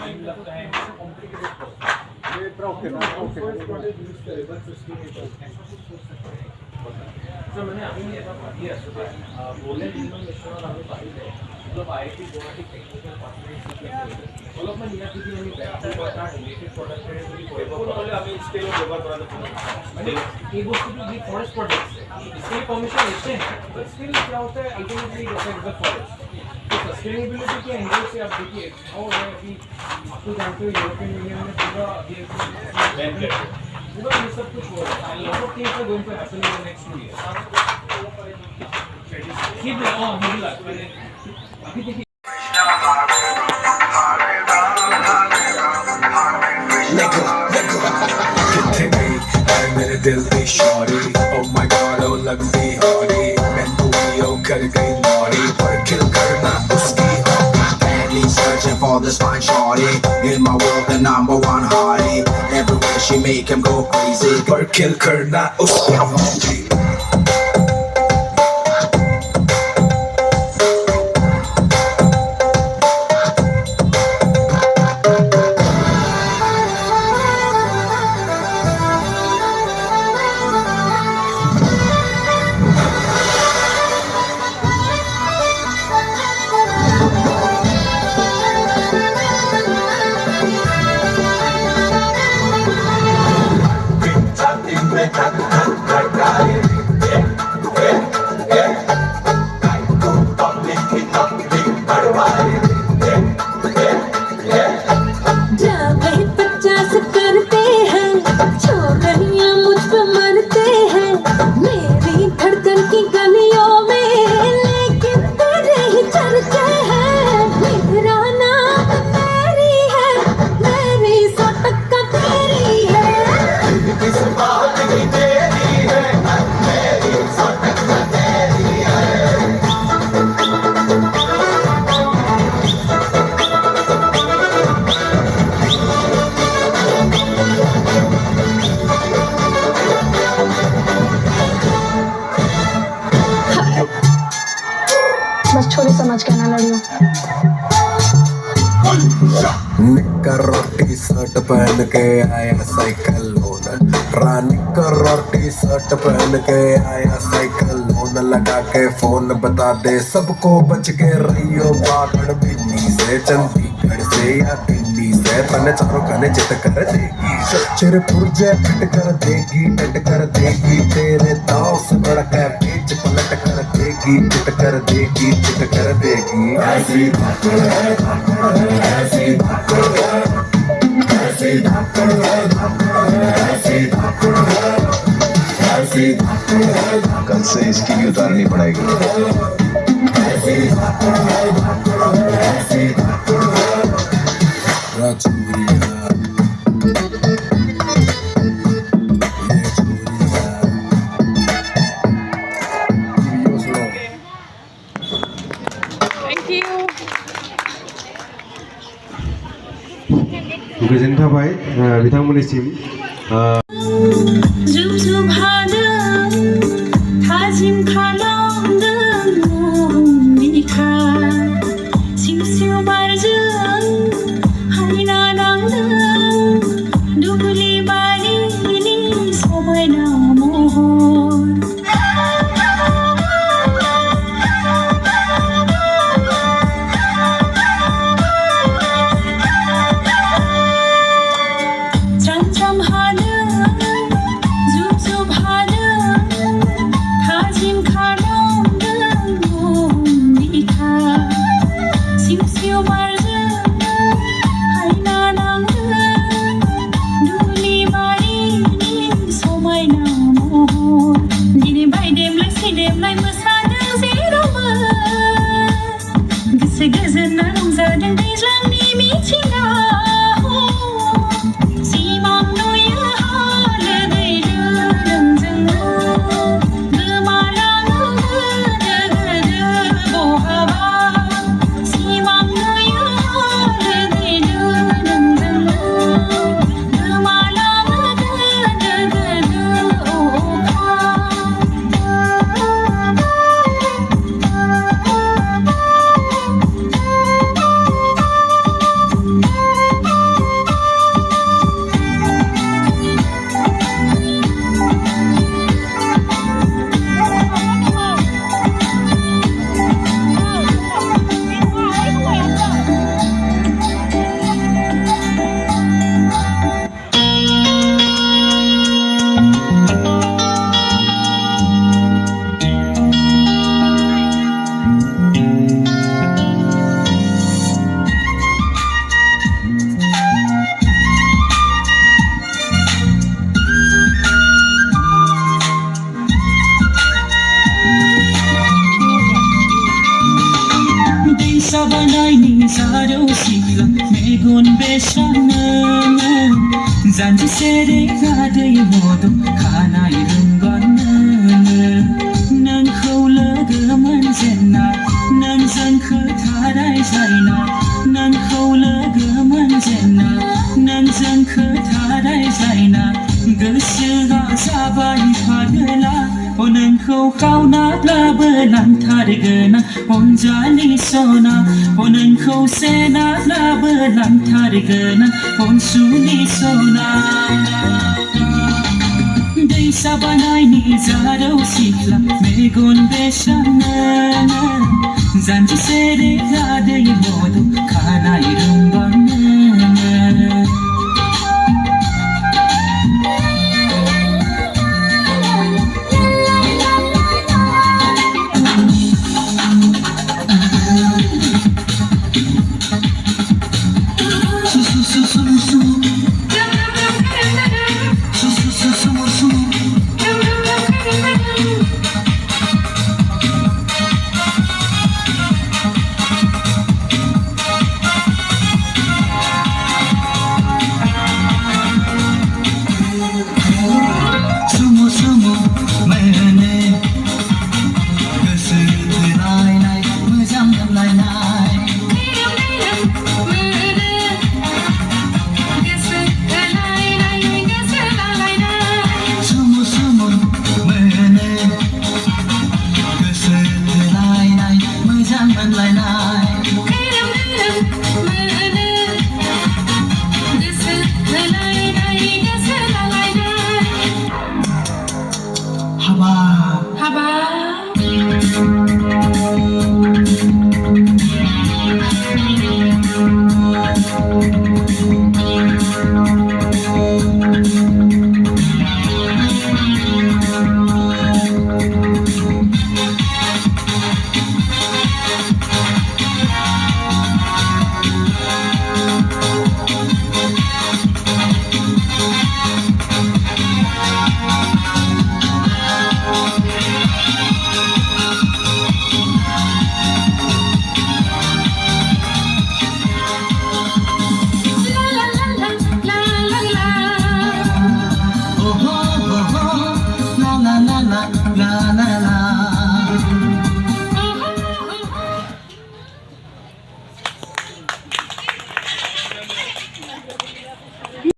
Time लगता है, इससे कॉम्प्लिकेटेड प्रोसेस। ये फर्स्ट प्रोडक्ट यूज करें बस उसके लिए तो ऐसा कुछ सोच सकते हैं। सर मैंने अभी ऐसा पढ़ी है सुबह गोल्डन इंडियन मिशन और आम्ही पाहिलं आहे मतलब IIT Guwahati technical corporation development या किती आणि बॅटरी वाटा रिलेटेड प्रोडक्ट आहे तुम्ही कोणकोणते आम्ही स्केल व्यवहार करायला पाहिजे म्हणजे एक गोष्ट की फॉरेस्ट प्रोडक्ट्स है इसके परमिशन लेते हैं बट स्टिल क्या होता है ultimately it affects the forest. तो सस्टेनेबिलिटी के एंगल से आप देखिए हाउ है कि आपको जानते हो यूरोपियन यूनियन में पूरा ये पूरा ये सब कुछ हो रहा है lot of things are going to happen in the next 2 years. Keep it on middle अभी देखिए किथे गई है मेरे दिल दी शौरी ओ माय गॉड ओ लगदी हौरी मैनू भी ओ कर गई नौरी पर किल करना उसकी badly searching for this fine shorty in my world the number one hottie everywhere she make him go crazy पर किल करना उसकी हौरी। बस छोरी समझ के ना लड़ियो। निक्कर और टी शर्ट पहन के आया साइकिल लोन निक्कर और टी शर्ट पहन के आया साइकिल लोन लगा के फोन बता दे सबको बच के रहियो बागड़ बिन्नी से चंडीगढ़ से या दिल्ली से तने चारों खाने चित कर देगी चिर पुरजे पिट कर देगी टट कर देगी तेरे दाव से बढ़कर पेच पलट कर देगी चित कर देगी चित कर देगी। ऐसी धाकड़ है धाकड़ है ऐसी धाकड़ है ऐसी धाकड़ है धाकड़ है ऐसी धाकड़ है ऐसी धाकड़ है। कल से इसकी भी उतारनी पड़ेगी। ऐसी धाकड़ है धाकड़ है ऐसी धाकड़ है राजूरिया गोजोन थाबाय बिथांमोननिसिम जुब जुब हादों थाजिम खालामदों बुहुम बिखा सिउ सिउ बारजों हायना नांदों दुब्लि बारिनि समायना महर मेगन बेसानो जानजि सेरे रादै मद खानाय रोंगोनो नोंखौ लोगो मोनजेनना नोंजों खोथा रायज्लायना नोंखौ लोगो मोनजेनना नोंजों खोथा रायज्लायना गोसोआ जाबाय फागोला नोंखौ खावनाब्लाबो लांथारगोन अनजालि सना नोंखौ सेनाब्लाबो लांथारगोन अनसुलि सना दैसा बानायनि जारौ सिख्ला मेगन बेसानो जानजि सेरे रादै मद खानाय रोंगोनो